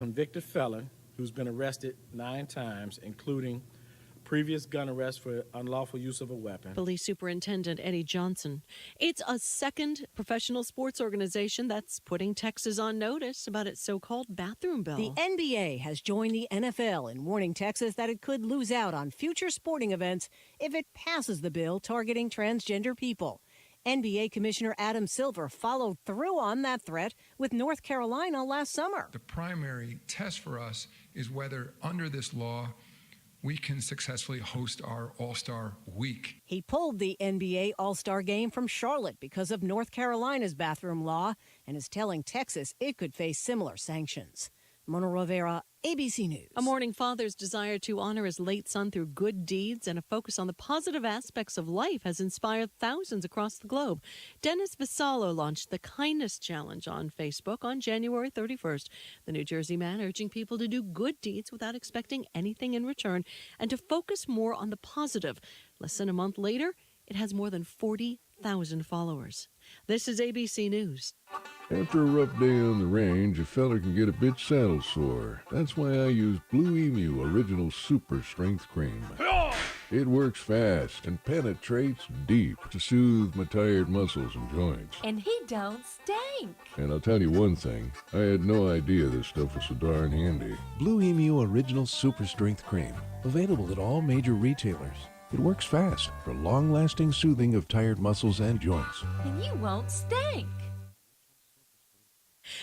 convicted felon who's been arrested 9 times, including previous gun arrest for unlawful use of a weapon. Police Superintendent Eddie Johnson. It's a second professional sports organization that's putting Texas on notice about its so-called bathroom bill. The NBA has joined the NFL in warning Texas that it could lose out on future sporting events if it passes the bill targeting transgender people. NBA Commissioner Adam Silver followed through on that threat with North Carolina last summer. The primary test for us is whether under this law we can successfully host our All-Star Week. He pulled the NBA All-Star Game from Charlotte because of North Carolina's bathroom law and is telling Texas it could face similar sanctions. Mona Rivera, ABC News. A mourning father's desire to honor his late son through good deeds and a focus on the positive aspects of life has inspired thousands across the globe. Dennis Vassallo launched the Kindness Challenge on Facebook on January 31st. The New Jersey man urging people to do good deeds without expecting anything in return and to focus more on the positive. Less than a month later, it has more than 40,000 followers. This is ABC News. After a rough day on the range, a feller can get a bit saddle sore. That's why I use Blue Emu Original Super Strength Cream. It works fast and penetrates deep to soothe my tired muscles and joints. And he don't stink. And I'll tell you one thing, I had no idea this stuff was so darn handy. Blue Emu Original Super Strength Cream. Available at all major retailers. It works fast for long-lasting soothing of tired muscles and joints. And you won't stink.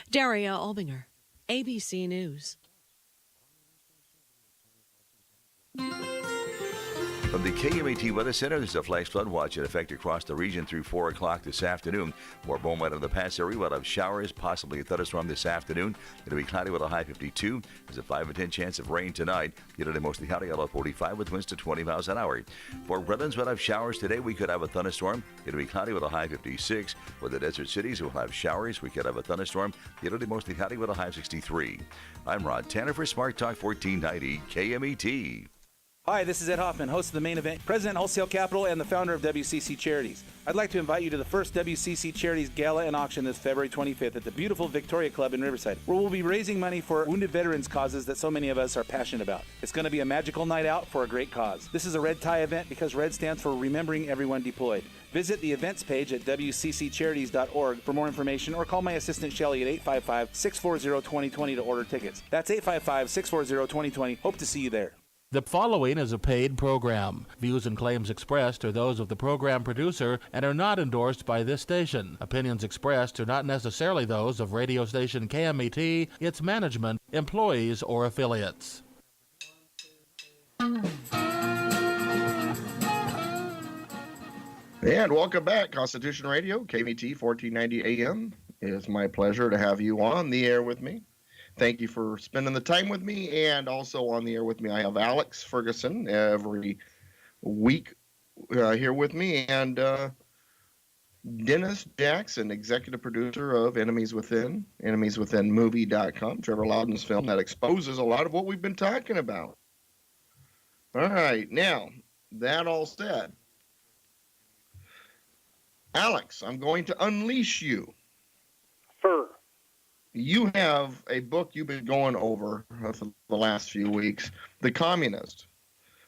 Daria Albinger, ABC News. From the KMAT Weather Center, there's a flash flood watch in effect across the region through 4 o'clock this afternoon. More Beaumont in the Pass area. We'll have showers, possibly a thunderstorm this afternoon. It'll be cloudy with a high 52. There's a 5 in 10 chance of rain tonight. It'll mostly cloudy, a low 45 with winds to 20 miles an hour. For Redlands, we'll have showers today. We could have a thunderstorm. It'll be cloudy with a high 56. For the desert cities, we'll have showers. We could have a thunderstorm. It'll be mostly cloudy with a high 63. I'm Rod Tanner for Smart Talk 1490 KMET. Hi, this is Ed Hoffman, host of The Main Event, president of Wholesale Capital, and the founder of WCC Charities. I'd like to invite you to the first WCC Charities Gala and Auction this February 25th at the beautiful Victoria Club in Riverside, where we'll be raising money for wounded veterans causes that so many of us are passionate about. It's going to be a magical night out for a great cause. This is a red tie event because red stands for Remembering Everyone Deployed. Visit the events page at wcccharities.org for more information or call my assistant Shelley at 855-640-2020 to order tickets. That's 855-640-2020. Hope to see you there. The following is a paid program. Views and claims expressed are those of the program producer and are not endorsed by this station. Opinions expressed are not necessarily those of radio station KMET, its management, employees, or affiliates. And welcome back, Constitution Radio, KMET 1490 AM. It is my pleasure to have you on the air with me. Thank you for spending the time with me, and also on the air with me, I have Alex Ferguson every week here with me, and Dennis Jackson, executive producer of Enemies Within, enemieswithinmovie.com, Trevor Loudon's film that exposes a lot of what we've been talking about. All right, now, that all said, Alex, I'm going to unleash you. Sir. You have a book you've been going over for the last few weeks, The Communist,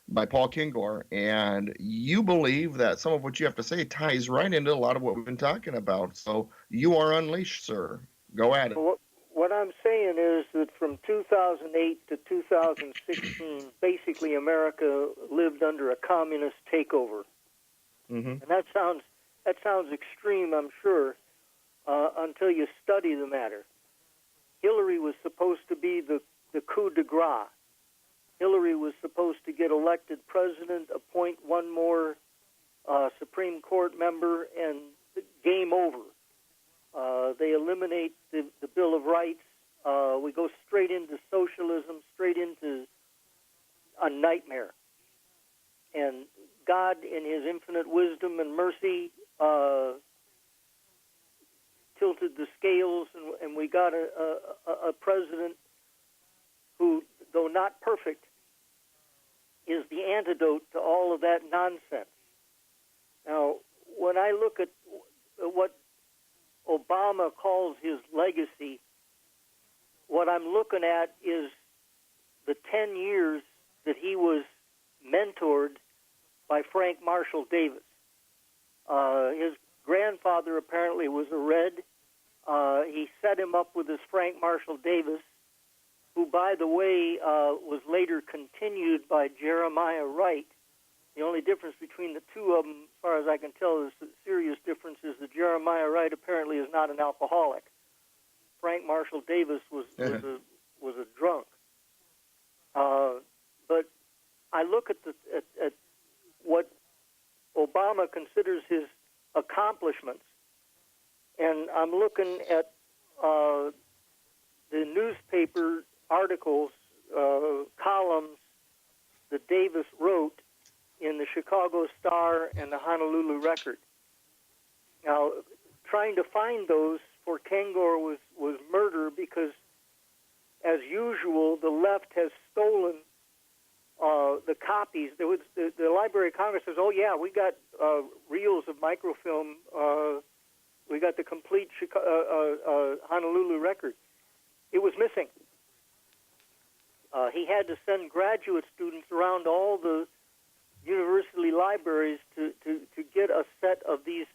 by Paul Kingor, and you believe that some of what you have to say ties right into a lot of what we've been talking about. So you are unleashed, sir. Go at it. What I'm saying is that from 2008 to 2016, basically America lived under a communist takeover. Mm-hmm. And that sounds extreme, I'm sure, until you study the matter. Hillary was supposed to be the coup de grace. Hillary was supposed to get elected president, appoint one more Supreme Court member, and game over. They eliminate the Bill of Rights. We go straight into socialism, straight into a nightmare. And God, in his infinite wisdom and mercy, tilted the scales, and we got a president who, though not perfect, is the antidote to all of that nonsense. Now, when I look at what Obama calls his legacy, what I'm looking at is the 10 years that he was mentored by Frank Marshall Davis. His grandfather apparently was a Red. He set him up with this Frank Marshall Davis, who, by the way, was later continued by Jeremiah Wright. The only difference between the two of them, as far as I can tell, is the serious difference is that Jeremiah Wright apparently is not an alcoholic. Frank Marshall Davis was a drunk. But I look at what Obama considers his accomplishments, and I'm looking at the newspaper articles, columns that Davis wrote in the Chicago Star and the Honolulu Record. Now, trying to find those for Kengor was murder because, as usual, the left has stolen the copies. There was the Library of Congress says, "Oh yeah, we got reels of microfilm. We got the complete Honolulu record." It was missing. He had to send graduate students around all the university libraries to get a set of these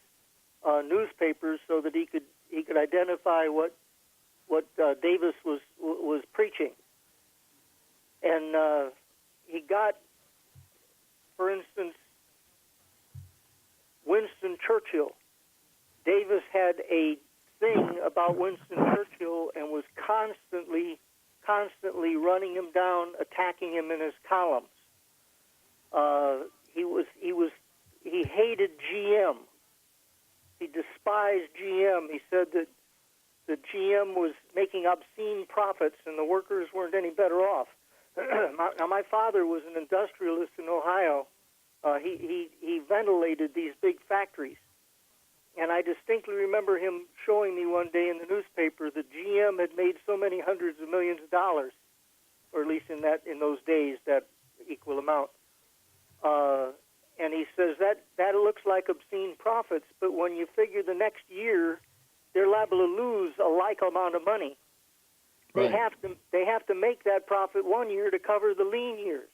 newspapers so that he could identify what Davis was preaching. And he got, for instance, Winston Churchill. Davis had a thing about Winston Churchill and was constantly running him down, attacking him in his columns. He hated GM. He despised GM. He said that GM was making obscene profits and the workers weren't any better off. Now, my father was an industrialist in Ohio. He ventilated these big factories. And I distinctly remember him showing me one day in the newspaper that GM had made so many hundreds of millions of dollars, or at least in those days, that equal amount. And he says that looks like obscene profits, but when you figure the next year, they're liable to lose a like amount of money. Right. They have to make that profit one year to cover the lean years.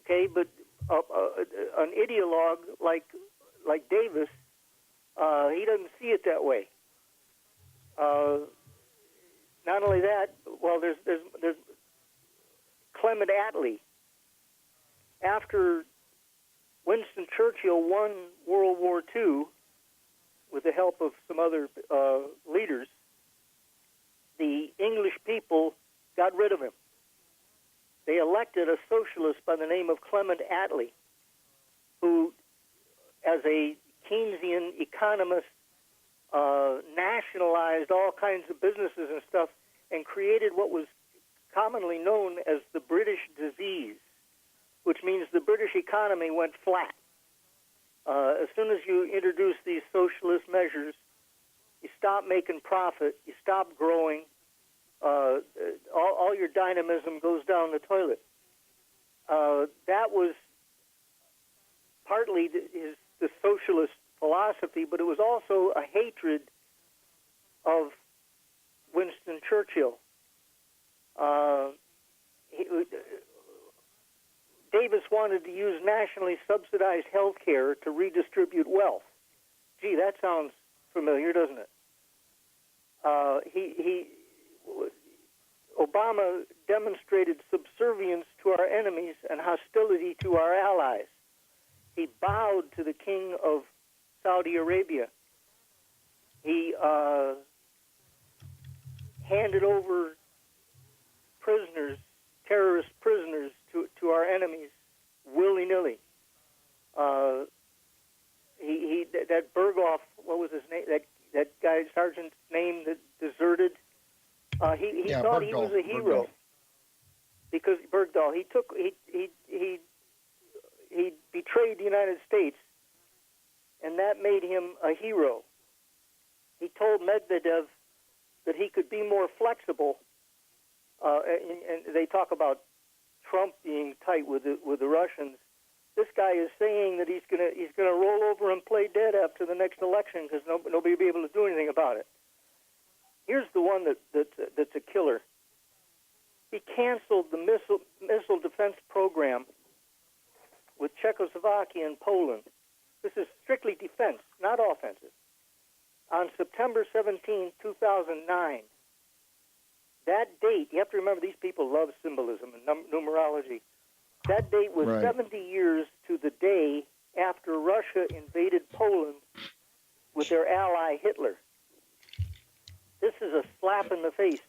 Okay, but an ideologue like Davis, he doesn't see it that way. Not only that, well, there's Clement Attlee. After Winston Churchill won World War II with the help of some other leaders, the English people got rid of him. They elected a socialist by the name of Clement Attlee, who, as a Keynesian economist, nationalized all kinds of businesses and stuff and created what was commonly known as the British disease, which means the British economy went flat. As soon as you introduce these socialist measures, you stop making profit, you stop growing, all your dynamism goes down the toilet. That was partly the socialist philosophy, but it was also a hatred of Winston Churchill. Davis wanted to use nationally subsidized health care to redistribute wealth. Gee, that sounds familiar, doesn't it? Obama demonstrated subservience to our enemies and hostility to our allies. He bowed to the king of Saudi Arabia. He handed over prisoners, terrorist prisoners, to our enemies willy-nilly. That Berghoff, what was his name? That guy, sergeant's name that deserted. He thought he was a hero. Bergdahl. Because Bergdahl, he betrayed the United States, and that made him a hero. He told Medvedev that he could be more flexible, and they talk about Trump being tight with the Russians. This guy is saying that he's gonna roll over and play dead after the next election because nobody will be able to do anything about it. Here's the one that's a killer. he canceled the missile defense program with Czechoslovakia and Poland. This is strictly defense, not offensive. On September 17, 2009, that date, you have to remember these people love symbolism and numerology. That date was Right. 70 years to the day after Russia invaded Poland with their ally Hitler. This is a slap in the face.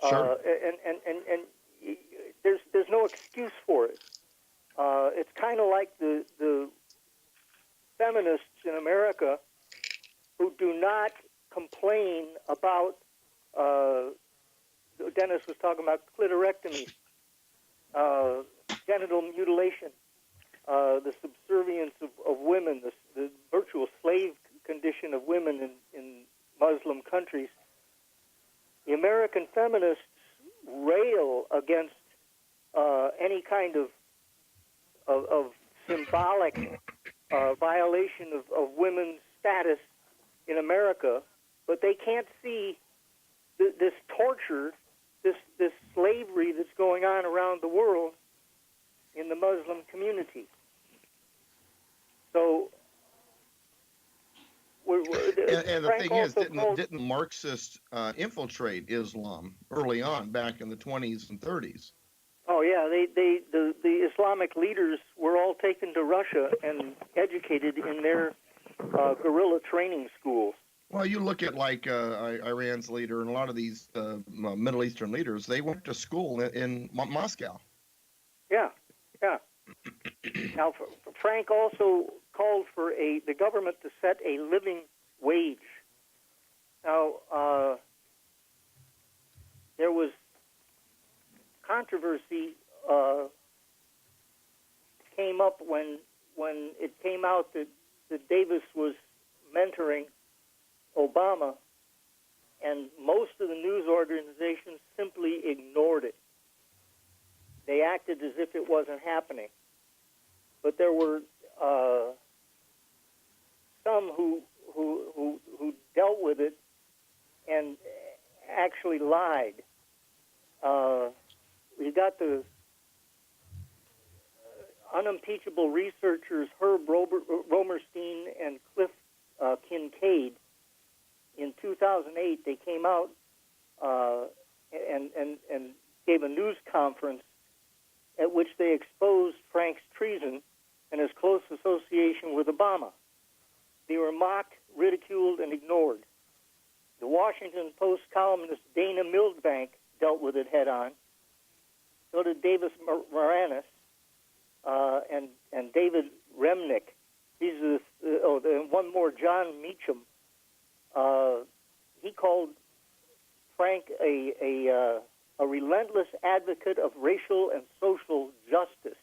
Sure. And there's no excuse for it. It's kind of like the feminists in America who do not complain about, Dennis was talking about clitorectomy, genital mutilation, the subservience of women, the virtual slave condition of women in Muslim countries. The American feminists rail against any kind of symbolic violation of women's status in America, but they can't see this torture, this slavery that's going on around the world in the Muslim community. So, and the Frank thing is, also didn't Marxists infiltrate Islam early on, back in the 20s and 30s? Oh yeah, the Islamic leaders were all taken to Russia and educated in their guerrilla training schools. Well, you look at like Iran's leader and a lot of these Middle Eastern leaders. They went to school in Moscow. Yeah, yeah. Now, Frank also called for the government to set a living wage. Now, there was controversy came up when it came out that Davis was mentoring Obama, and most of the news organizations simply ignored it. They acted as if it wasn't happening. But there were some who dealt with it and actually lied. We got the unimpeachable researchers Herb Romerstein and Cliff Kincaid. In 2008, they came out and gave a news conference at which they exposed Frank's treason and his close association with Obama. They were mocked, ridiculed, and ignored. The Washington Post columnist Dana Milbank dealt with it head-on. So did Davis Moranis and David Remnick. These are and one more, John Meacham. He called Frank a relentless advocate of racial and social justice.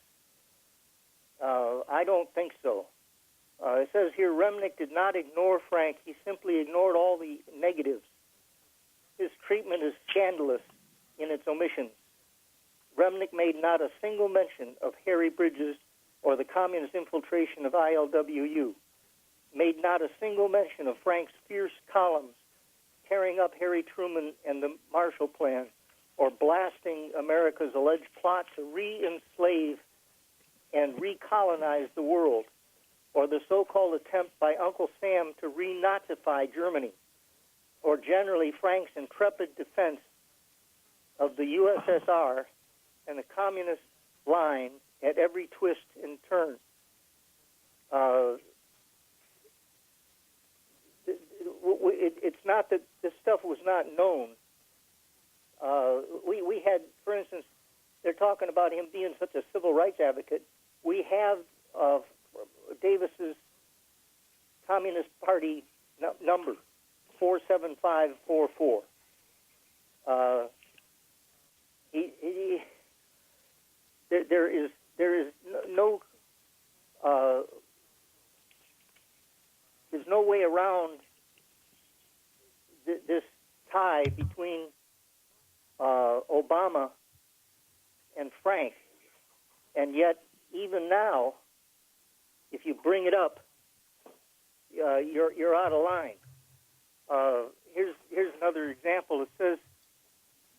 I don't think so. It says here, Remnick did not ignore Frank. He simply ignored all the negatives. His treatment is scandalous in its omissions. Remnick made not a single mention of Harry Bridges or the communist infiltration of ILWU. Made not a single mention of Frank's fierce columns tearing up Harry Truman and the Marshall Plan, or blasting America's alleged plot to re-enslave and recolonize the world, or the so-called attempt by Uncle Sam to re-Nazify Germany, or generally Frank's intrepid defense of the USSR and the communist line at every twist and turn. It's not that this stuff was not known. We had, for instance, they're talking about him being such a civil rights advocate. We have Davis's Communist Party number, 47544. There is no there's no way around this tie between Obama and Frank, and yet even now, if you bring it up, you're out of line. Here's another example. It says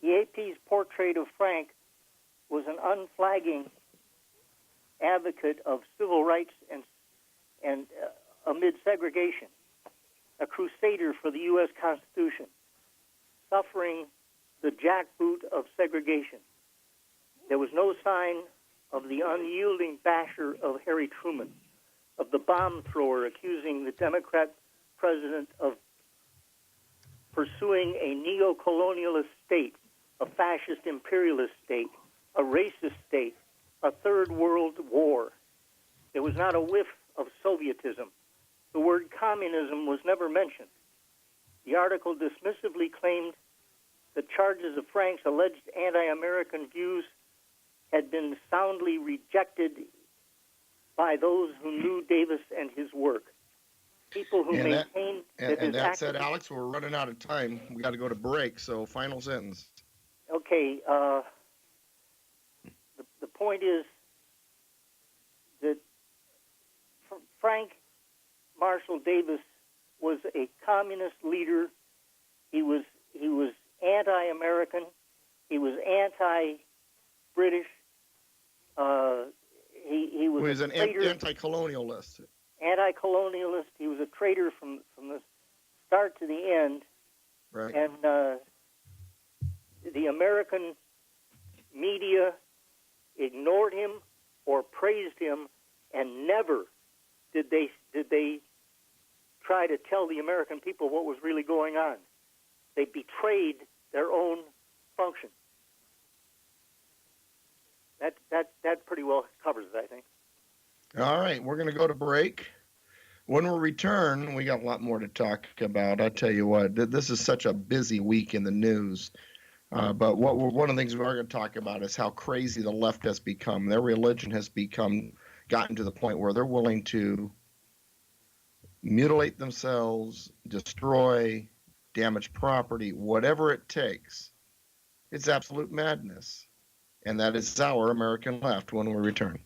The AP's portrait of Frank was an unflagging advocate of civil rights and amid segregation, a crusader for the U.S. Constitution, suffering the jackboot of segregation. There was no sign of the unyielding basher of Harry Truman, of the bomb thrower accusing the Democrat president of pursuing a neo-colonialist state, a fascist imperialist state, a racist state, a third world war. There was not a whiff of Sovietism. The word communism was never mentioned. The article dismissively claimed the charges of Frank's alleged anti-American views had been soundly rejected by those who knew Davis and his work. People who maintained that said, Alex, we're running out of time. We got to go to break, so final sentence. Okay, the point is that Frank Marshall Davis was a communist leader. He was anti-American. He was anti-British. He was an anti-colonialist. Anti-colonialist. He was a traitor from the start to the end. Right. And the American media ignored him or praised him, and never did they try to tell the American people what was really going on. They betrayed their own function. That pretty well covers it, I think. All right, we're going to go to break. When we return, we got a lot more to talk about. I tell you what, this is such a busy week in the news. But one of the things we are going to talk about is how crazy the left has become. Their religion has gotten to the point where they're willing to mutilate themselves, destroy, damage property, whatever it takes. It's absolute madness. And that is our American left when we return.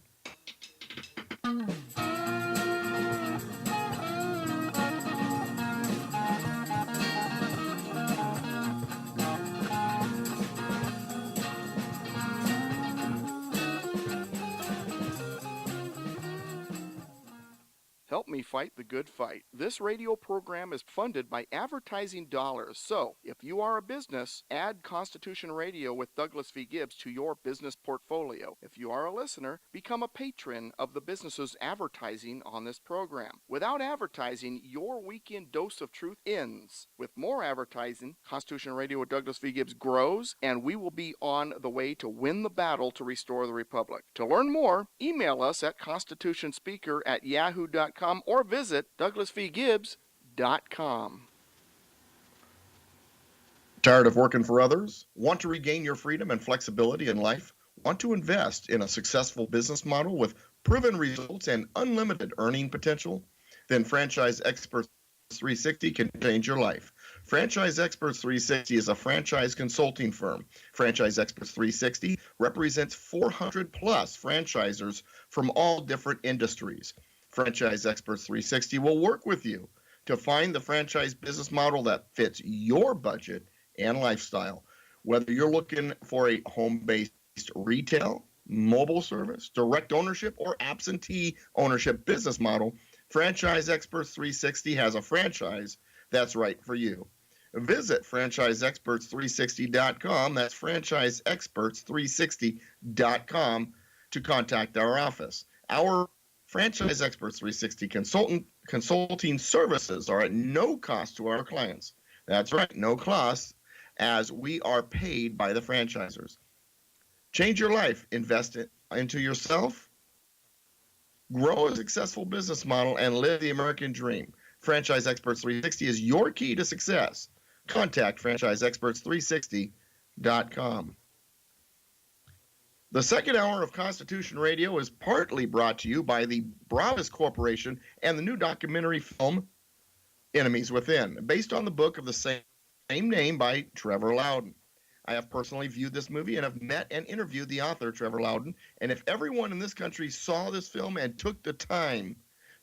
Help me fight the good fight. This radio program is funded by advertising dollars. So, if you are a business, add Constitution Radio with Douglas V. Gibbs to your business portfolio. If you are a listener, become a patron of the businesses advertising on this program. Without advertising, your weekend dose of truth ends. With more advertising, Constitution Radio with Douglas V. Gibbs grows, and we will be on the way to win the battle to restore the Republic. To learn more, email us at constitutionspeaker@yahoo.com or visit douglasvgibbs.com. Tired of working for others? Want to regain your freedom and flexibility in life? Want to invest in a successful business model with proven results and unlimited earning potential? Then Franchise Experts 360 can change your life. Franchise Experts 360 is a franchise consulting firm. Franchise Experts 360 represents 400 plus franchisors from all different industries. Franchise Experts 360 will work with you to find the franchise business model that fits your budget and lifestyle. Whether you're looking for a home-based retail, mobile service, direct ownership, or absentee ownership business model, Franchise Experts 360 has a franchise that's right for you. Visit franchiseexperts360.com. That's franchiseexperts360.com to contact our office. Our Franchise Experts 360 consulting services are at no cost to our clients. That's right, no cost, as we are paid by the franchisors. Change your life, invest into yourself, grow a successful business model, and live the American dream. Franchise Experts 360 is your key to success. Contact franchiseexperts360.com. The second hour of Constitution Radio is partly brought to you by the Bravis Corporation and the new documentary film, Enemies Within, based on the book of the same name by Trevor Loudon. I have personally viewed this movie and have met and interviewed the author, Trevor Loudon, and if everyone in this country saw this film and took the time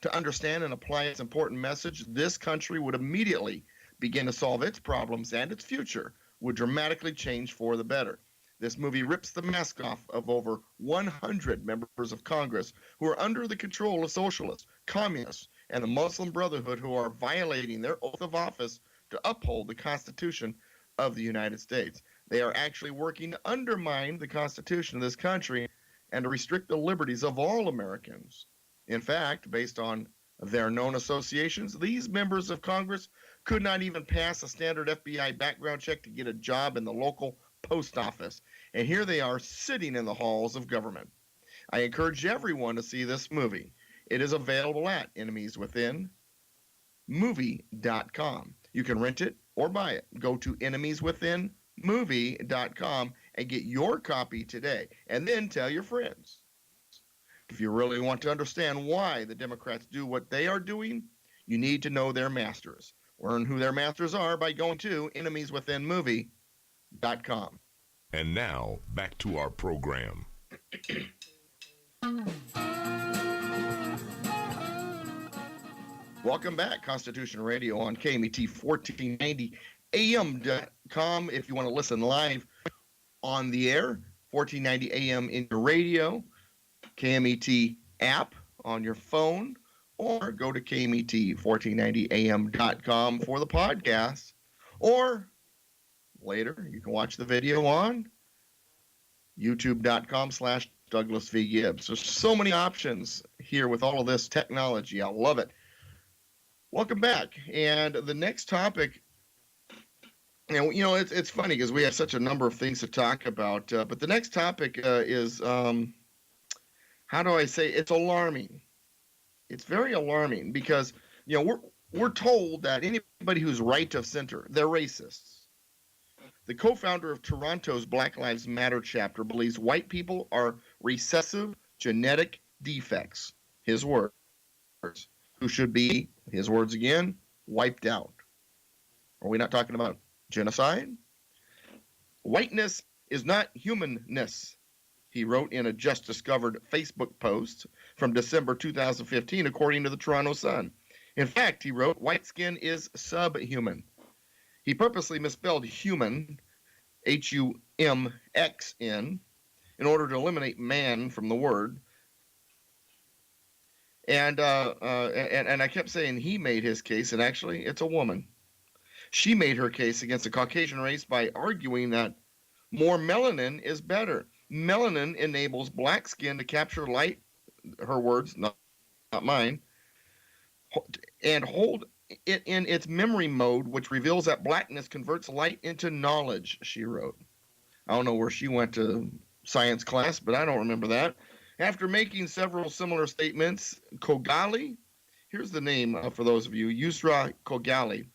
to understand and apply its important message, this country would immediately begin to solve its problems and its future would dramatically change for the better. This movie rips the mask off of over 100 members of Congress who are under the control of socialists, communists, and the Muslim Brotherhood, who are violating their oath of office to uphold the Constitution of the United States. They are actually working to undermine the Constitution of this country and to restrict the liberties of all Americans. In fact, based on their known associations, these members of Congress could not even pass a standard FBI background check to get a job in the local post office. And here they are sitting in the halls of government. I encourage everyone to see this movie. It is available at enemieswithinmovie.com. You can rent it or buy it. Go to enemieswithinmovie.com and get your copy today. And then tell your friends. If you really want to understand why the Democrats do what they are doing, you need to know their masters. Learn who their masters are by going to enemieswithinmovie.com. And now, back to our program. Welcome back, Constitution Radio on KMET 1490 AM.com. If you want to listen live on the air, 1490 AM in your radio, KMET app on your phone, or go to KMET1490am.com for the podcast. Or later, you can watch the video on youtube.com/Douglas V. Gibbs. There's so many options here with all of this technology. I love it. Welcome back. And the next topic, and you know, it's funny because we have such a number of things to talk about, but the next topic is, how do I say, it's alarming. It's very alarming because, you know, we're told that anybody who's right of center, they're racists. The co-founder of Toronto's Black Lives Matter chapter believes white people are recessive genetic defects, his words, who should be, his words again, wiped out. Are we not talking about genocide? Whiteness is not humanness, he wrote in a just discovered Facebook post from December 2015, according to the Toronto Sun. In fact, he wrote, white skin is subhuman. He purposely misspelled human, H-U-M-X-N, in order to eliminate man from the word. And I kept saying he made his case, and actually it's a woman. She made her case against the Caucasian race by arguing that more melanin is better. Melanin enables black skin to capture light, her words, not mine, and hold it in its memory mode, which reveals that blackness converts light into knowledge, she wrote. I don't know where she went to science class, but I don't remember that. After making several similar statements, Kogali, here's the name for those of you, Yusra Kogali.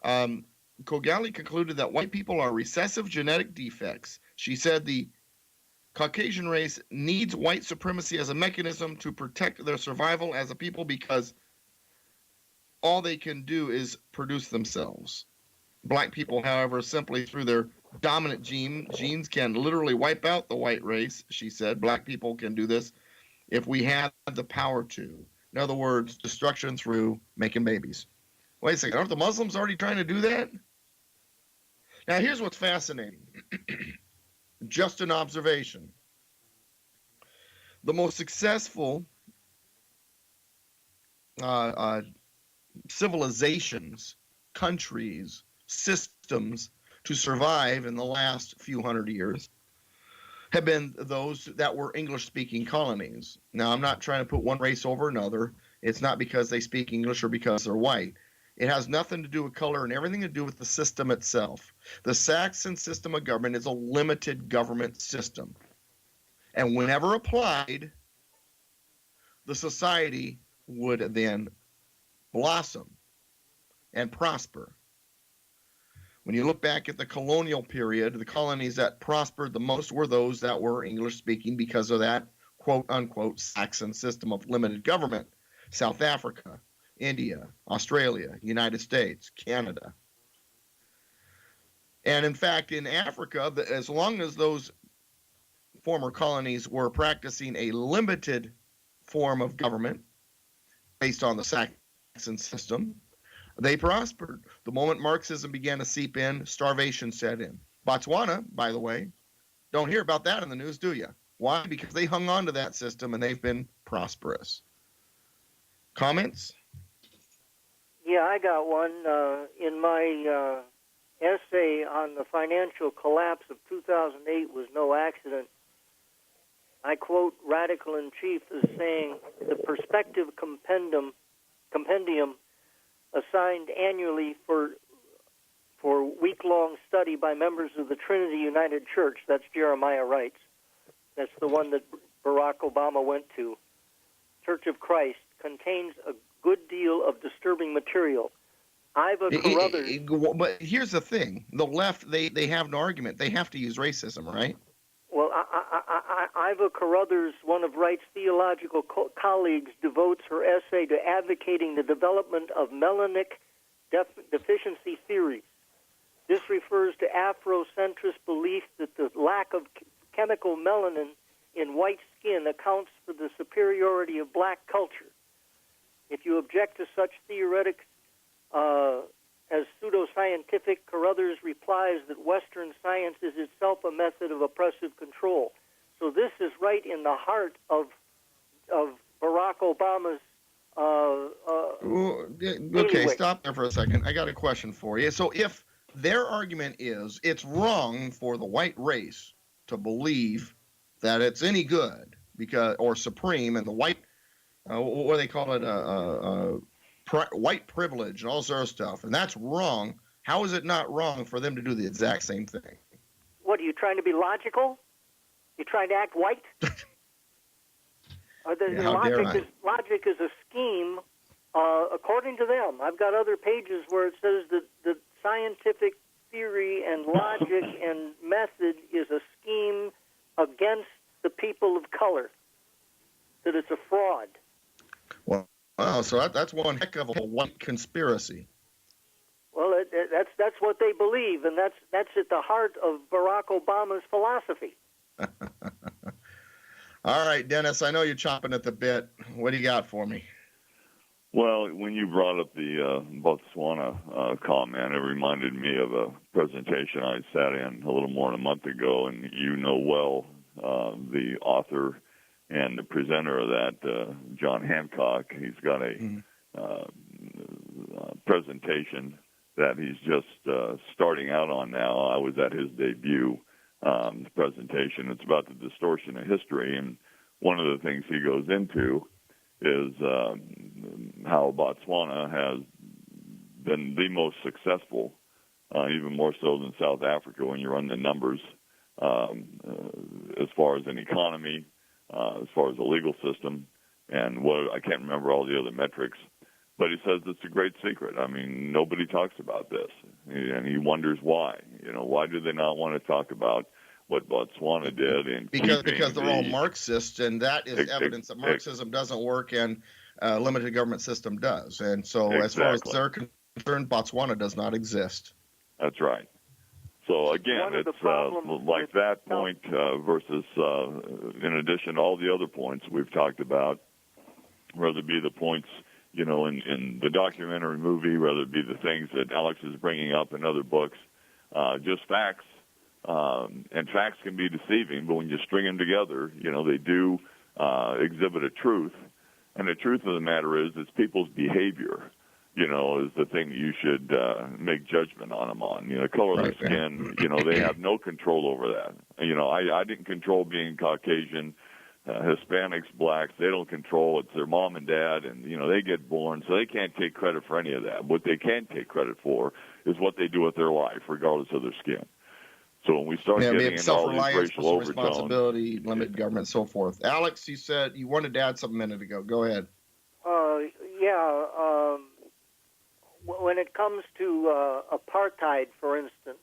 Kogali concluded that white people are recessive genetic defects. She said the Caucasian race needs white supremacy as a mechanism to protect their survival as a people because all they can do is produce themselves. Black people, however, simply through their dominant genes can literally wipe out the white race, she said. Black people can do this if we have the power to. In other words, destruction through making babies. Wait a second, aren't the Muslims already trying to do that? Now, here's what's fascinating. Just an observation. The most successful civilizations, countries, systems to survive in the last few hundred years have been those that were English-speaking colonies. Now, I'm not trying to put one race over another. It's not because they speak English or because they're white. It has nothing to do with color and everything to do with the system itself. The Saxon system of government is a limited government system. And whenever applied, the society would then blossom and prosper. When you look back at the colonial period, the colonies that prospered the most were those that were English-speaking because of that quote-unquote Saxon system of limited government. South Africa, India, Australia, United States, Canada. And in fact, in Africa, as long as those former colonies were practicing a limited form of government based on the Saxon system, They prospered. The moment Marxism began to seep in, starvation set in. Botswana, by the way, don't hear about that in the news, do you? Why? Because they hung on to that system and they've been prosperous. Comments? Yeah, I got one. In my essay on the financial collapse of 2008 was no accident, I quote Radical in Chief as saying, the perspective compendium assigned annually for week-long study by members of the Trinity United Church, that's Jeremiah writes. That's the one that Barack Obama went to. Church of Christ contains a good deal of disturbing material. Iva Carruthers. But here's the thing. The left, they have an argument. They have to use racism, right? Well, Iva Carruthers, one of Wright's theological colleagues, devotes her essay to advocating the development of melanic deficiency theories. This refers to Afrocentrist belief that the lack of chemical melanin in white skin accounts for the superiority of black culture. If you object to such theoretics as pseudoscientific, Carruthers replies that Western science is itself a method of oppressive control. So this is right in the heart of Barack Obama's. Okay, stop there for a second. I got a question for you. So if their argument is it's wrong for the white race to believe that it's any good or supreme, and the white, what do they call it, white privilege and all sort of stuff, and that's wrong, how is it not wrong for them to do the exact same thing? What, are you trying to be logical? You trying to act white? Logic is a scheme, according to them. I've got other pages where it says that scientific theory and logic and method is a scheme against the people of color, that it's a fraud. Wow, so that's one heck of a white conspiracy. Well, that's what they believe, and that's at the heart of Barack Obama's philosophy. All right, Dennis, I know you're chomping at the bit. What do you got for me? Well, when you brought up the Botswana comment, it reminded me of a presentation I sat in a little more than a month ago, and you know well the author and the presenter of that, John Hancock. He's got a presentation that he's just starting out on now. I was at his debut presentation. It's about the distortion of history, and one of the things he goes into is how Botswana has been the most successful, even more so than South Africa when you run the numbers, as far as an economy, as far as the legal system, and what I can't remember all the other metrics. But he says it's a great secret. I mean, nobody talks about this, and he wonders why. You know, why do they not want to talk about what Botswana did? And because they're all Marxists, and that is evidence that Marxism doesn't work and a limited government system does. And so, as far as they're concerned, Botswana does not exist. That's right. So again, it's like that point versus, in addition to all the other points we've talked about, whether it be the points, you know, in the documentary movie, whether it be the things that Alex is bringing up in other books, just facts. And facts can be deceiving, but when you string them together, you know, they do exhibit a truth. And the truth of the matter is, it's people's behavior, you know, is the thing that you should make judgment on them on. You know, color of the skin, you know, they have no control over that. You know, I didn't control being Caucasian. Hispanics, blacks, they don't control. It's their mom and dad, and, you know, they get born, so they can't take credit for any of that. What they can take credit for is what they do with their life, regardless of their skin. So when we start getting into all these racial overtones, responsibility, limited government, so forth. Alex, you said you wanted to add something a minute ago. Go ahead. When it comes to apartheid, for instance,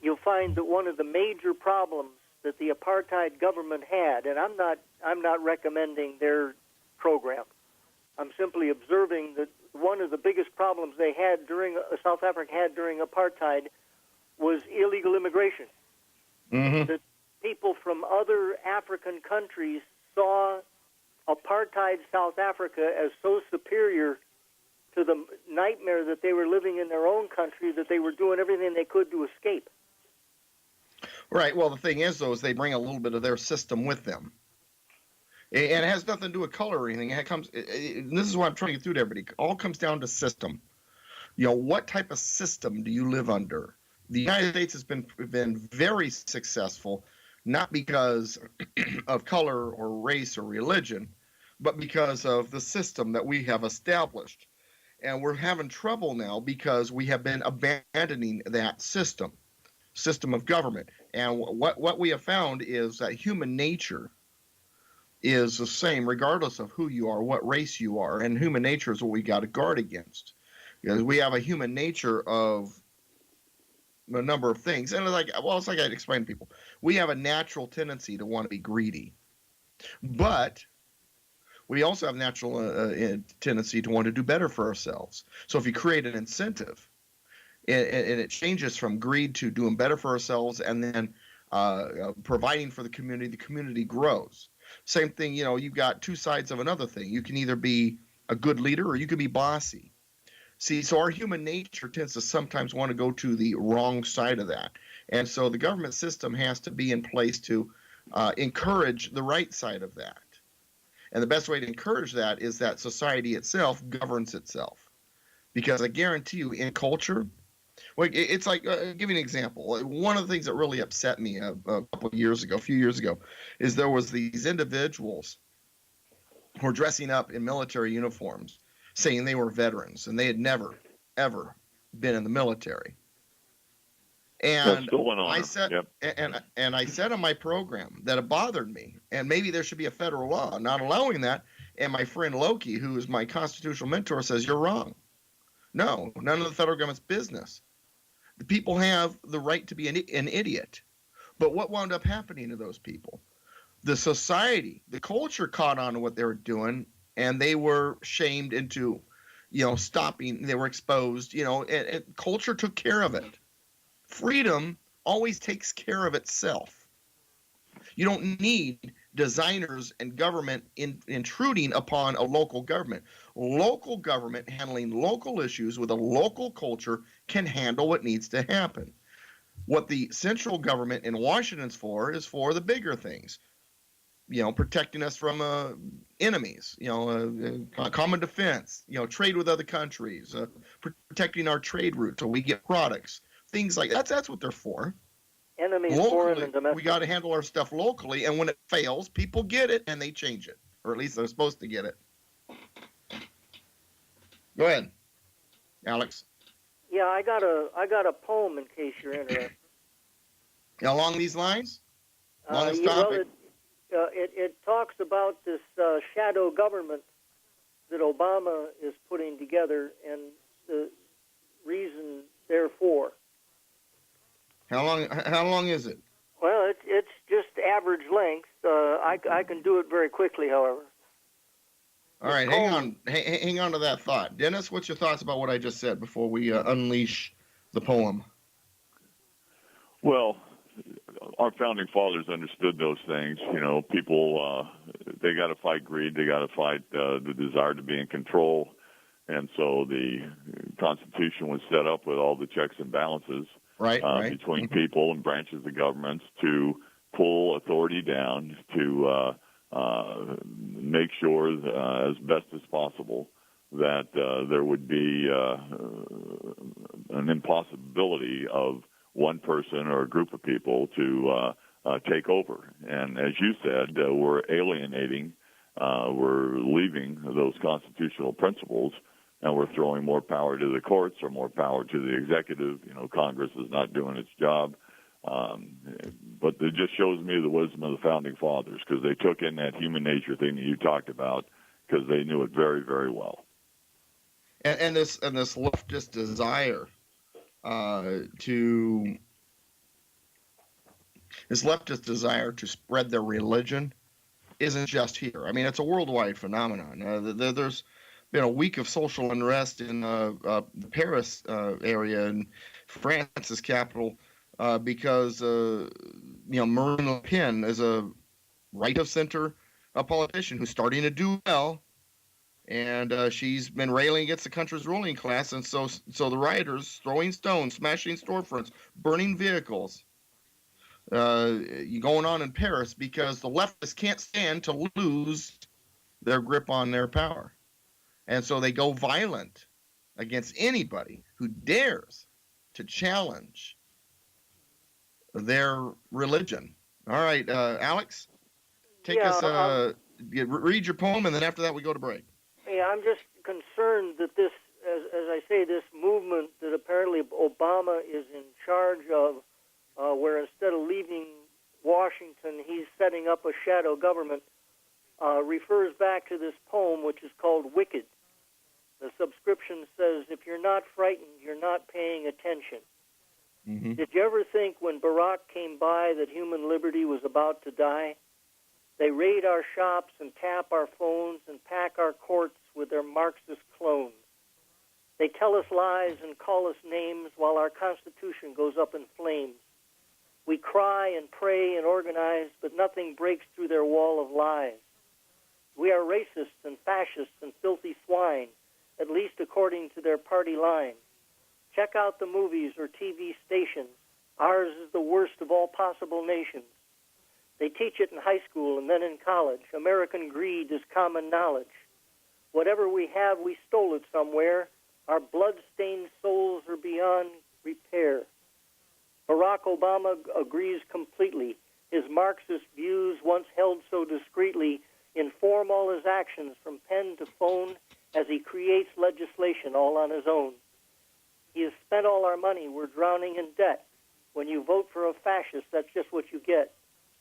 you'll find that one of the major problems that the apartheid government had, and I'm not recommending their program. I'm simply observing that one of the biggest problems they had South Africa had during apartheid was illegal immigration. Mm-hmm. That people from other African countries saw apartheid South Africa as so superior to the nightmare that they were living in their own country, that they were doing everything they could to escape. Right. Well, the thing is, though, is they bring a little bit of their system with them. And it has nothing to do with color or anything. And this is what I'm trying to get through to everybody. It all comes down to system. What type of system do you live under? The United States has been very successful, not because of color or race or religion, but because of the system that we have established. And we're having trouble now because we have been abandoning that system of government. And what we have found is that human nature is the same regardless of who you are, what race you are. And human nature is what we got to guard against. Because we have a human nature of a number of things. And it's like I explain to people. We have a natural tendency to want to be greedy. But we also have a natural tendency to want to do better for ourselves. So if you create an incentive, and it changes from greed to doing better for ourselves and then providing for the community grows. Same thing, you've got two sides of another thing. You can either be a good leader or you can be bossy. See, so our human nature tends to sometimes want to go to the wrong side of that. And so the government system has to be in place to encourage the right side of that. And the best way to encourage that is that society itself governs itself. Because I guarantee you, in culture, it's like, I'll give you an example. One of the things that really upset me a few years ago, is there was these individuals who were dressing up in military uniforms, saying they were veterans, and they had never, ever been in the military. And I said, yep. and I said on my program that it bothered me, and maybe there should be a federal law not allowing that. And my friend Loki, who is my constitutional mentor, says you're wrong. No, none of the federal government's business. The people have the right to be an idiot. But what wound up happening to those people? The society, the culture caught on to what they were doing, and they were shamed into, stopping. They were exposed, and culture took care of it. Freedom always takes care of itself. You don't need designers and government intruding upon a local government. Local government handling local issues with a local culture can handle what needs to happen. What the central government in Washington's for is for the bigger things. Protecting us from enemies, common defense, trade with other countries, protecting our trade route till we get products, things like that. That's what they're for. Enemies, locally, foreign and domestic. We got to handle our stuff locally, and when it fails, people get it and they change it, or at least they're supposed to get it. Go ahead, Alex. Yeah, I got a poem in case you're interested. Along these lines? Along this topic? Well, it talks about this shadow government that Obama is putting together and the reason therefore. How long is it? Well, it's just average length. I can do it very quickly, however. All right, hang on to that thought. Dennis, what's your thoughts about what I just said before we unleash the poem? Well, our founding fathers understood those things. People, they got to fight greed. They got to fight the desire to be in control. And so the Constitution was set up with all the checks and balances between people and branches of governments to pull authority down, to make sure as best as possible that there would be an impossibility of one person or a group of people to take over. And as you said, we're alienating, we're leaving those constitutional principles, and we're throwing more power to the courts or more power to the executive. Congress is not doing its job. But it just shows me the wisdom of the founding fathers, because they took in that human nature thing that you talked about, because they knew it very, very well. And this leftist desire to spread their religion isn't just here. I mean, it's a worldwide phenomenon. There's been a week of social unrest in the Paris area, and France's capital, because Marine Le Pen is a right of center politician who's starting to do well, and she's been railing against the country's ruling class, and so the rioters throwing stones, smashing storefronts, burning vehicles, going on in Paris because the leftists can't stand to lose their grip on their power, and so they go violent against anybody who dares to challenge their religion. All right, Alex, take us. Read your poem, and then after that we go to break. Yeah, I'm just concerned that this, as I say, this movement that apparently Obama is in charge of, where instead of leaving Washington, he's setting up a shadow government, refers back to this poem, which is called Wicked. The subscription says, if you're not frightened, you're not paying attention. Mm-hmm. Did you ever think when Barack came by that human liberty was about to die? They raid our shops and tap our phones and pack our courts with their Marxist clones. They tell us lies and call us names while our Constitution goes up in flames. We cry and pray and organize, but nothing breaks through their wall of lies. We are racists and fascists and filthy swine, at least according to their party line. Check out the movies or TV stations. Ours is the worst of all possible nations. They teach it in high school and then in college. American greed is common knowledge. Whatever we have, we stole it somewhere. Our blood-stained souls are beyond repair. Barack Obama agrees completely. His Marxist views, once held so discreetly, inform all his actions from pen to phone as he creates legislation all on his own. He has spent all our money. We're drowning in debt. When you vote for a fascist, that's just what you get.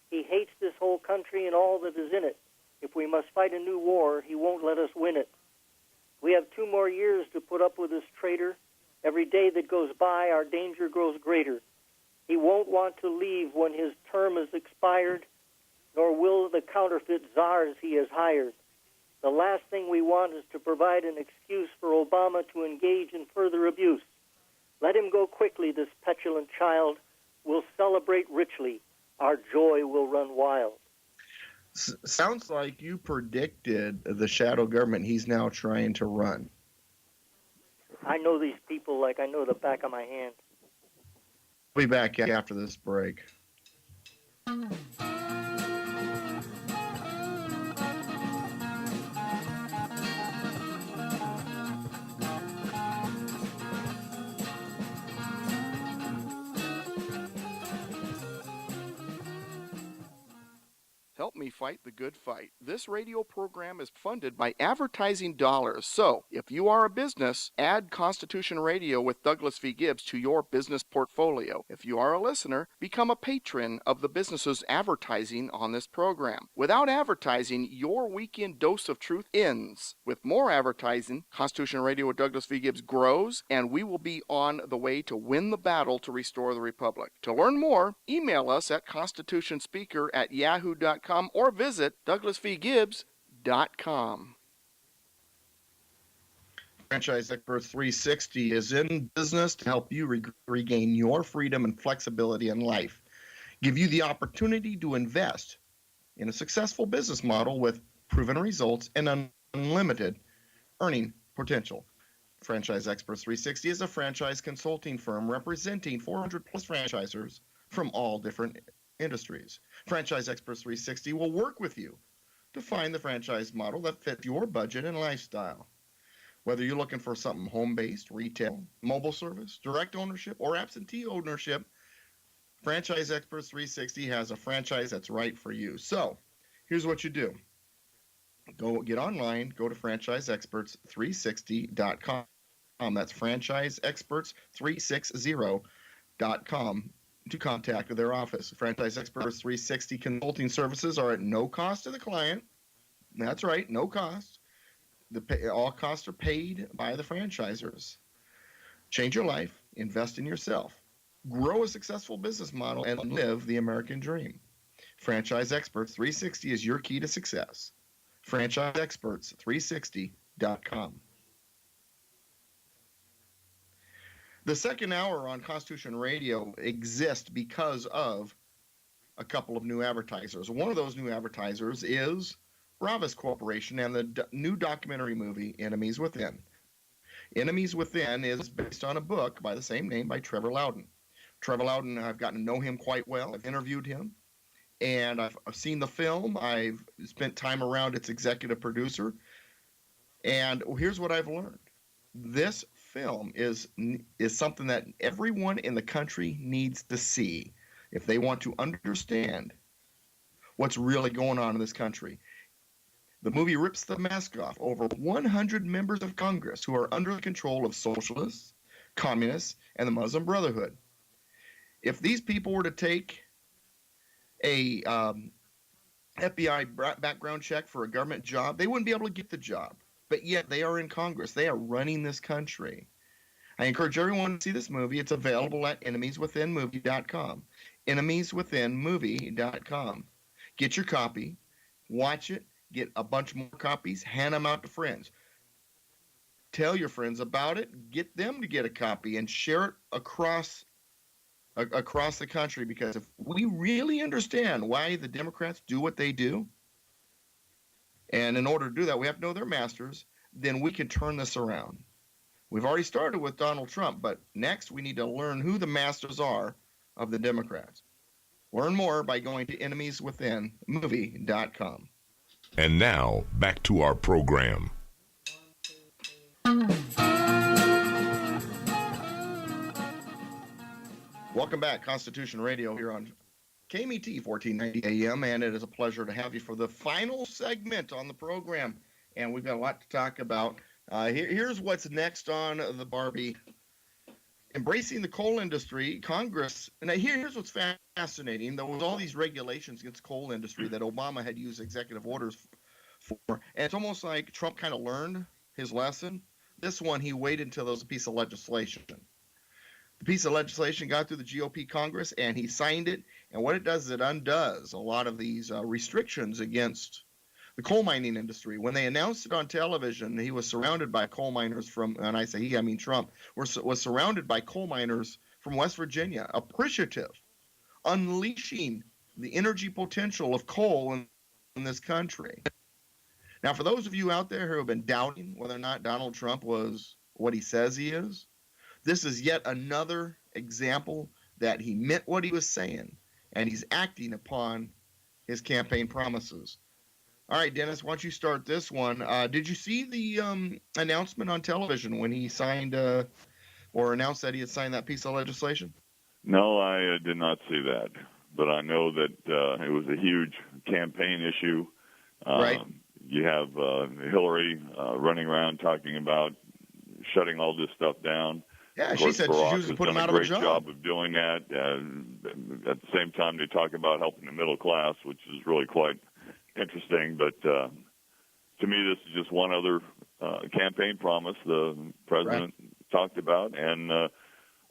He hates this whole country and all that is in it. If we must fight a new war, he won't let us win it. We have 2 more years to put up with this traitor. Every day that goes by, our danger grows greater. He won't want to leave when his term is expired, nor will the counterfeit czars he has hired. The last thing we want is to provide an excuse for Obama to engage in further abuse. Let him go quickly, this petulant child. We'll celebrate richly. Our joy will run wild. Sounds like you predicted the shadow government he's now trying to run. I know these people like I know the back of my hand. We'll be back after this break. Help me fight the good fight. This radio program is funded by advertising dollars. So, if you are a business, add Constitution Radio with Douglas V. Gibbs to your business portfolio. If you are a listener, become a patron of the businesses advertising on this program. Without advertising, your weekend dose of truth ends. With more advertising, Constitution Radio with Douglas V. Gibbs grows, and we will be on the way to win the battle to restore the Republic. To learn more, email us at constitutionspeaker@yahoo.com or visit douglasvgibbs.com. Franchise Experts 360 is in business to help you regain your freedom and flexibility in life. Give you the opportunity to invest in a successful business model with proven results and unlimited earning potential. Franchise Experts 360 is a franchise consulting firm representing 400 plus franchisors from all different industries. Franchise Experts 360 will work with you to find the franchise model that fits your budget and lifestyle. Whether you're looking for something home-based, retail, mobile service, direct ownership, or absentee ownership, Franchise Experts 360 has a franchise that's right for you. So, here's what you do. Go get online, go to franchiseexperts360.com. That's franchiseexperts360.com to contact their office. Franchise Experts 360 consulting services are at no cost to the client. That's right, no cost. All costs are paid by the franchisors. Change your life, invest in yourself, grow a successful business model, and live the American dream. Franchise Experts 360 is your key to success. FranchiseExperts360.com. The second hour on Constitution Radio exists because of a couple of new advertisers. One of those new advertisers is Bravas Corporation and the new documentary movie Enemies Within. Enemies Within is based on a book by the same name by Trevor Loudon. Trevor Loudon, I've gotten to know him quite well. I've interviewed him, and I've seen the film. I've spent time around its executive producer, and here's what I've learned. This film is something that everyone in the country needs to see if they want to understand what's really going on in this country. The movie rips the mask off over 100 members of Congress who are under the control of socialists, communists, and the Muslim Brotherhood. If these people were to take a FBI background check for a government job, they wouldn't be able to get the job. But yet they are in Congress. They are running this country. I encourage everyone to see this movie. It's available at enemieswithinmovie.com. Enemieswithinmovie.com. Get your copy, watch it, get a bunch more copies, hand them out to friends. Tell your friends about it, get them to get a copy, and share it across the country, because if we really understand why the Democrats do what they do, and in order to do that, we have to know their masters, then we can turn this around. We've already started with Donald Trump, but next we need to learn who the masters are of the Democrats. Learn more by going to enemieswithinmovie.com. And now, back to our program. Welcome back, Constitution Radio here on KMET 1490 AM, and it is a pleasure to have you for the final segment on the program. And we've got a lot to talk about. Here's what's next on the Barbie. Embracing the coal industry, Congress, and here's what's fascinating. There was all these regulations against coal industry that Obama had used executive orders for, and it's almost like Trump kind of learned his lesson. This one, he waited until there was a piece of legislation. The piece of legislation got through the GOP Congress, and he signed it, and what it does is it undoes a lot of these restrictions against the coal mining industry. When they announced it on television, he was surrounded by coal miners from, and I say he, I mean Trump, was surrounded by coal miners from West Virginia, appreciative, unleashing the energy potential of coal in this country. Now, for those of you out there who have been doubting whether or not Donald Trump was what he says he is, this is yet another example that he meant what he was saying, and he's acting upon his campaign promises. All right, Dennis, why don't you start this one? Did you see the announcement on television when he signed or announced that he had signed that piece of legislation? No, I did not see that, but I know that it was a huge campaign issue. Right. You have Hillary running around talking about shutting all this stuff down. Yeah, she said she was to put him out of a job. Great job of doing that. At the same time, they talk about helping the middle class, which is really quite interesting. But to me, this is just one other campaign promise the president talked about, and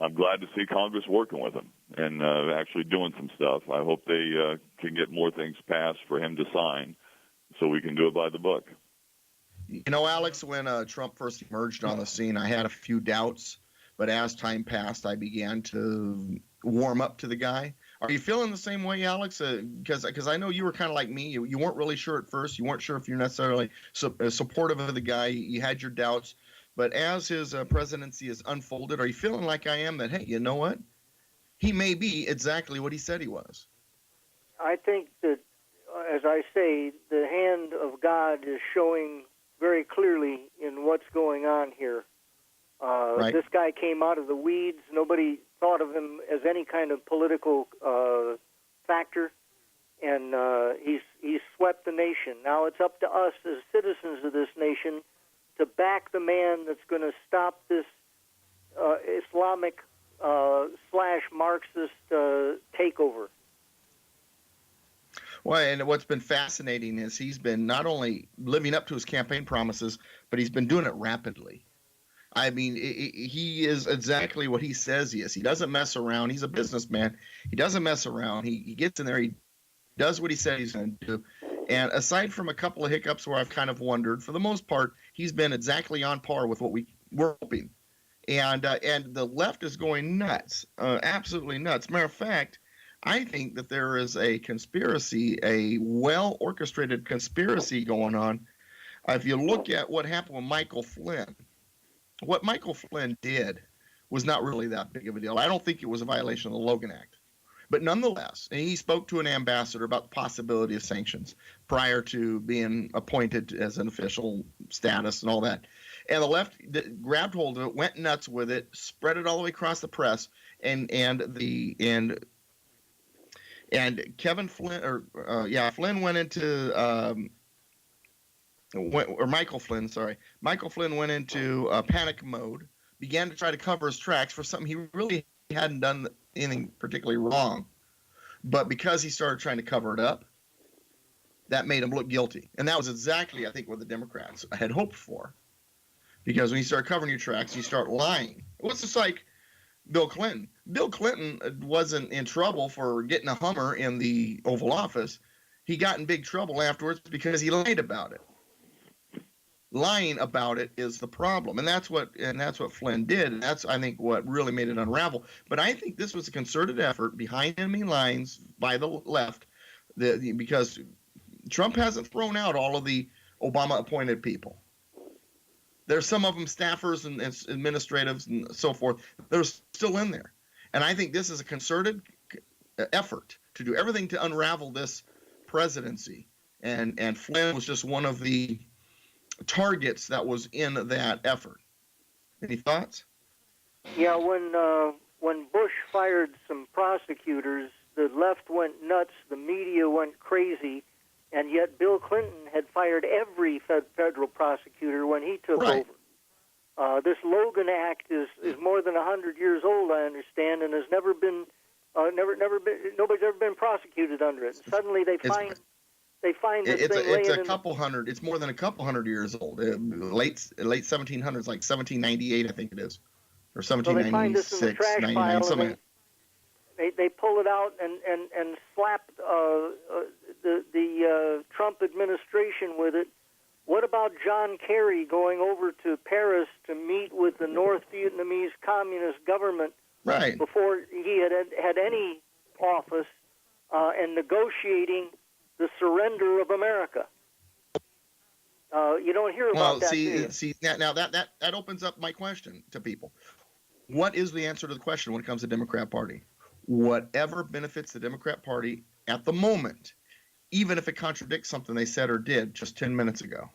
I'm glad to see Congress working with him and actually doing some stuff. I hope they can get more things passed for him to sign so we can do it by the book. You know, Alex, when Trump first emerged on the scene, I had a few doubts. But as time passed, I began to warm up to the guy. Are you feeling the same way, Alex? Because I know you were kind of like me. You weren't really sure at first. You weren't sure if you're necessarily supportive of the guy. You had your doubts. But as his presidency has unfolded, are you feeling like I am that, hey, you know what? He may be exactly what he said he was. I think that, as I say, the hand of God is showing very clearly in what's going on here. This guy came out of the weeds. Nobody thought of him as any kind of political factor, and he's swept the nation. Now it's up to us as citizens of this nation to back the man that's going to stop this Islamic / Marxist takeover. Well, and what's been fascinating is he's been not only living up to his campaign promises, but he's been doing it rapidly. I mean, he is exactly what he says he is. He doesn't mess around. He's a businessman. He doesn't mess around. He gets in there. He does what he said he's going to do. And aside from a couple of hiccups where I've kind of wondered, for the most part, he's been exactly on par with what we were hoping. And the left is going nuts, absolutely nuts. Matter of fact, I think that there is a conspiracy, a well-orchestrated conspiracy going on. If you look at what happened with Michael Flynn, what Michael Flynn did was not really that big of a deal. I don't think it was a violation of the Logan Act. But nonetheless, he spoke to an ambassador about the possibility of sanctions prior to being appointed as an official status and all that. And the left grabbed hold of it, went nuts with it, spread it all the way across the press, and Kevin Flynn, Flynn went into Michael Flynn, sorry. Michael Flynn went into panic mode, began to try to cover his tracks for something he really hadn't done anything particularly wrong. But because he started trying to cover it up, that made him look guilty. And that was exactly, I think, what the Democrats had hoped for. Because when you start covering your tracks, you start lying. It was just like Bill Clinton. Bill Clinton wasn't in trouble for getting a Hummer in the Oval Office. He got in big trouble afterwards because he lied about it. Lying about it is the problem, and that's what Flynn did, and that's, I think, what really made it unravel. But I think this was a concerted effort behind enemy lines by the left, because Trump hasn't thrown out all of the Obama-appointed people. There's some of them staffers and administratives and so forth. They're still in there, and I think this is a concerted effort to do everything to unravel this presidency. And Flynn was just one of the targets that was in that effort. Any thoughts? Yeah, when Bush fired some prosecutors, the left went nuts, the media went crazy, and yet Bill Clinton had fired every federal prosecutor when he took over. This Logan Act is more than 100 years old, I understand, and has never been nobody's ever been prosecuted under it. Suddenly they find this thing laying in it's more than a couple hundred years old. Late 1700s, like 1798, I think it is, or 1796. So they find this in the trash pile, and they pull it out and slap the Trump administration with it. What about John Kerry going over to Paris to meet with the North Vietnamese Communist government before he had any office and negotiating the surrender of America? You don't hear about that. Now that opens up my question to people. What is the answer to the question when it comes to the Democrat Party? Whatever benefits the Democrat Party at the moment, even if it contradicts something they said or did just 10 minutes ago.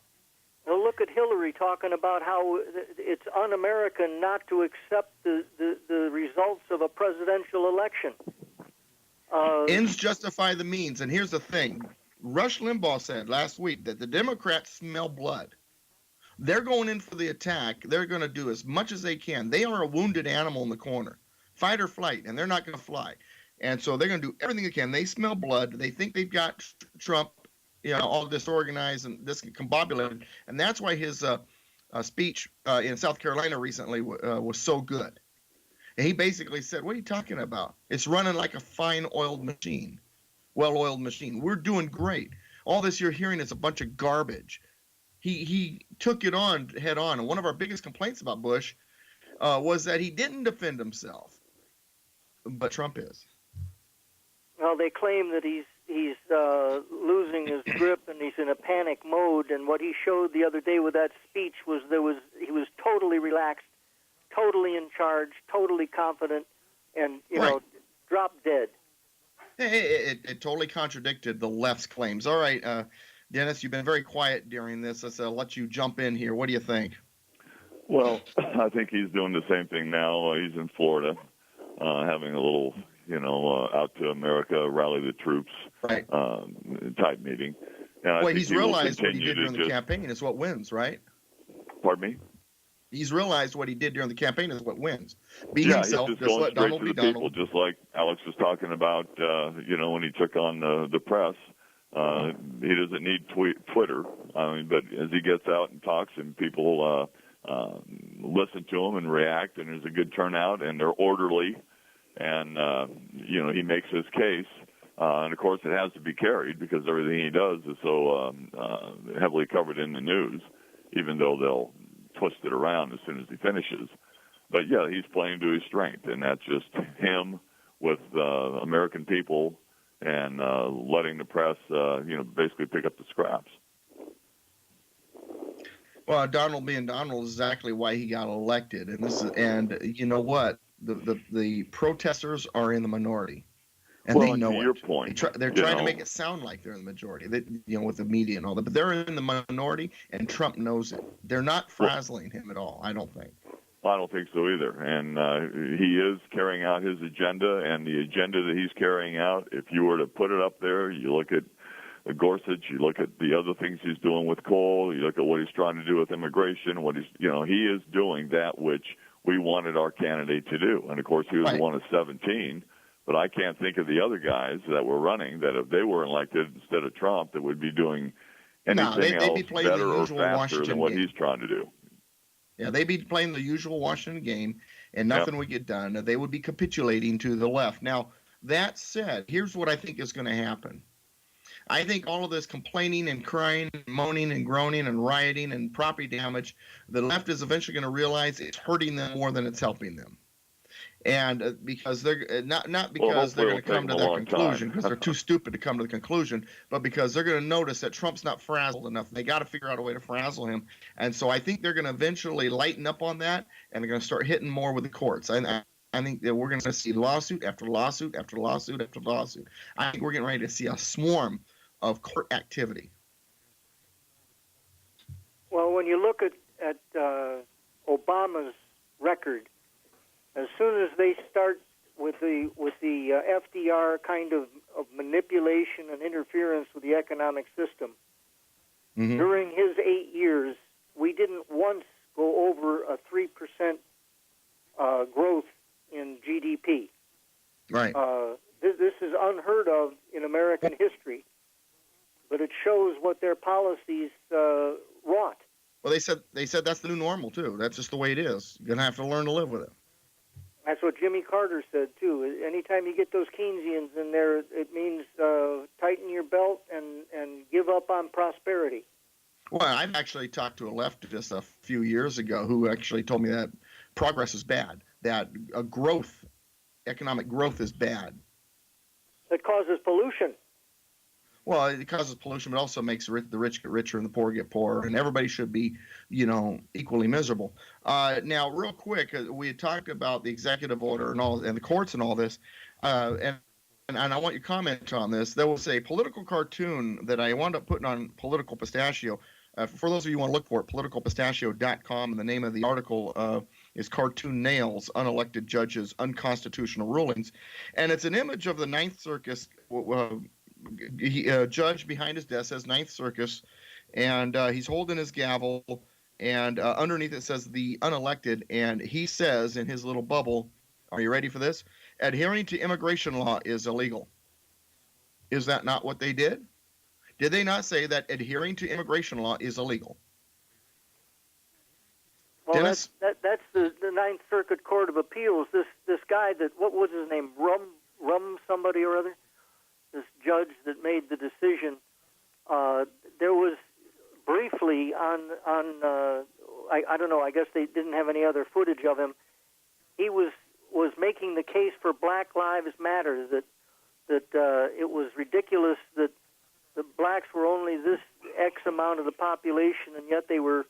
Well, look at Hillary talking about how it's un-American not to accept the results of a presidential election. Ends justify the means. And here's the thing. Rush Limbaugh said last week that the Democrats smell blood. They're going in for the attack. They're going to do as much as they can. They are a wounded animal in the corner, fight or flight, and they're not going to fly. And so they're going to do everything they can. They smell blood. They think they've got Trump, all disorganized and discombobulated. And that's why his speech in South Carolina recently was so good. And he basically said, what are you talking about? It's running like a fine-oiled machine, well-oiled machine. We're doing great. All this you're hearing is a bunch of garbage. He took it on head on. And one of our biggest complaints about Bush was that he didn't defend himself. But Trump is. Well, they claim that he's losing his grip and he's in a panic mode. And what he showed the other day with that speech was he was totally relaxed, totally in charge, totally confident, and dropped dead. It totally contradicted the left's claims. All right, Dennis, you've been very quiet during this. I'll let you jump in here. What do you think? Well, I think he's doing the same thing now. He's in Florida, having a little, out to America, rally the troops type meeting. And he's realized what he did during the campaign is what wins, right? Pardon me? He's realized what he did during the campain is what wins. Be himself, just let Donald be Donald. People, just like Alex was talking about, when he took on the press. He doesn't need Twitter. But as he gets out and talks and people listen to him and react, and there's a good turnout, and they're orderly, and, he makes his case. And, of course, it has to be carried because everything he does is so heavily covered in the news, even though they'll twist it around as soon as he finishes. But, yeah, he's playing to his strength, and that's just him with American people and letting the press, basically pick up the scraps. Well, Donald being Donald is exactly why he got elected, and you know what? The protesters are in the minority, and they know to it. your point, They're trying to make it sound like they're in the majority, with the media and all that, but they're in the minority, and Trump knows it. They're not frazzling him at all, I don't think. I don't think so either. And he is carrying out his agenda, and the agenda that he's carrying out, if you were to put it up there, you look at Gorsuch, you look at the other things he's doing with coal, you look at what he's trying to do with immigration, he is doing that which we wanted our candidate to do. And, of course, he was one of 17. But I can't think of the other guys that were running that if they were elected instead of Trump that would be doing anything else better or faster than what he's trying to do. Yeah, they'd be playing the usual Washington game, and nothing would get done. They would be capitulating to the left. Now, that said, here's what I think is going to happen. I think all of this complaining and crying and moaning and groaning and rioting and property damage, the left is eventually going to realize it's hurting them more than it's helping them. And because they're not because they're going to come to that conclusion because they're too stupid to come to the conclusion, but because they're going to notice that Trump's not frazzled enough. They got to figure out a way to frazzle him. And so I think they're going to eventually lighten up on that, and they're going to start hitting more with the courts. I think that we're going to see lawsuit after lawsuit after lawsuit after lawsuit. I think we're getting ready to see a swarm of court activity. Well, when you look at Obama's record, as soon as they start with the FDR kind of manipulation and interference with the economic system, during his 8 years, we didn't once go over a 3% growth in GDP. Right. This is unheard of in American history, but it shows what their policies wrought. Well, they said that's the new normal too. That's just the way it is. You're gonna have to learn to live with it. That's what Jimmy Carter said too. Anytime you get those Keynesians in there, it means tighten your belt and give up on prosperity. Well, I've actually talked to a leftist a few years ago who actually told me that progress is bad, that economic growth is bad. It causes pollution. Well, it causes pollution, but also makes the rich get richer and the poor get poorer, and everybody should be, equally miserable. Now, real quick, we had talked about the executive order and the courts and all this, and I want your comment on this. There was a political cartoon that I wound up putting on Political Pistachio. For those of you who want to look for it, politicalpistachio.com, and the name of the article is Cartoon Nails, Unelected Judges, Unconstitutional Rulings. And it's an image of the Ninth Circus. Judge behind his desk says Ninth Circus, and he's holding his gavel, and underneath it says the unelected, and he says in his little bubble, are you ready for this? Adhering to immigration law is illegal. Is that not what they did? Did they not say that adhering to immigration law is illegal? Well, Dennis? that's the Ninth Circuit Court of Appeals. This guy what was his name? Rum somebody or other? This judge that made the decision. There was briefly on I don't know. I guess they didn't have any other footage of him. He was making the case for Black Lives Matter that it was ridiculous that the blacks were only this X amount of the population, and yet they were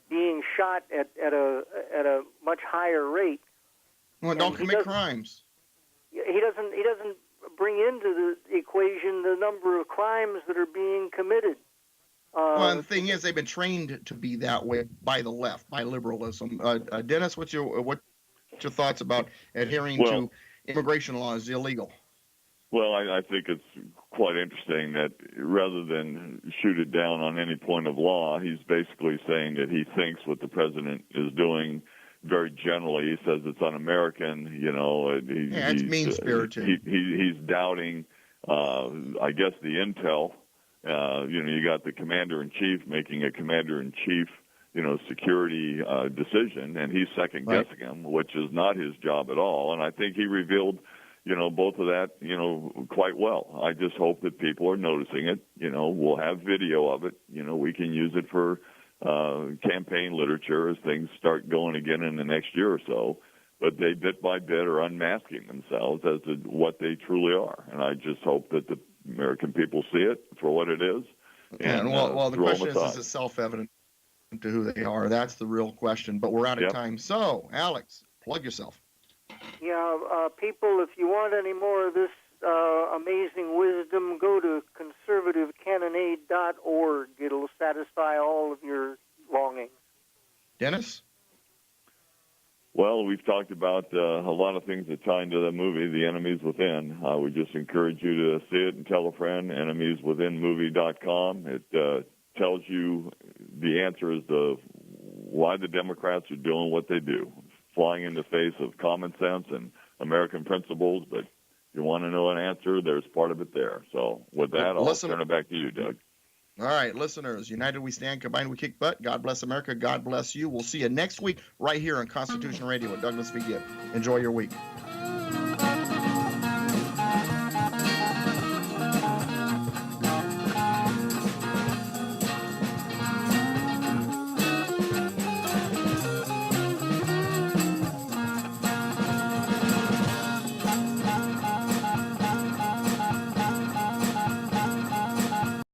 being shot at a much higher rate. Well, don't commit crimes. He doesn't bring into the equation the number of crimes that are being committed. Well, the thing is, they've been trained to be that way by the left, by liberalism. Dennis, what's your thoughts about adhering to immigration law is illegal? Well, I think it's quite interesting that rather than shoot it down on any point of law, he's basically saying that he thinks what the president is doing very generally. He says it's un-American, it's mean-spirited. He's doubting, I guess, the intel. You got the commander-in-chief making a commander-in-chief, security decision, and he's second-guessing him, which is not his job at all. And I think he revealed, both of that, quite well. I just hope that people are noticing it. We'll have video of it. We can use it for campaign literature as things start going again in the next year or so. but they bit by bit are unmasking themselves as to what they truly are. And I just hope that the American people see it for what it is. And well, the throw question them is aside. it self-evident to who they are? That's the real question. But we're out of Yep. time. So, Alex, plug yourself. Yeah, people, if you want any more of this amazing wisdom, go to conservativecannonade.org. It'll satisfy all of your longings. Dennis? Well, we've talked about a lot of things that tie into the movie, The Enemies Within. I would just encourage you to see it and tell a friend, enemieswithinmovie.com. It tells you the answer as to why the Democrats are doing what they do, flying in the face of common sense and American principles. But if you want to know an answer, there's part of it there. So with that, I'll turn it back to you, Doug. All right, listeners, united we stand, combined we kick butt. God bless America. God bless you. We'll see you next week right here on Constitution Radio with Douglas V. Gibbs. Enjoy your week.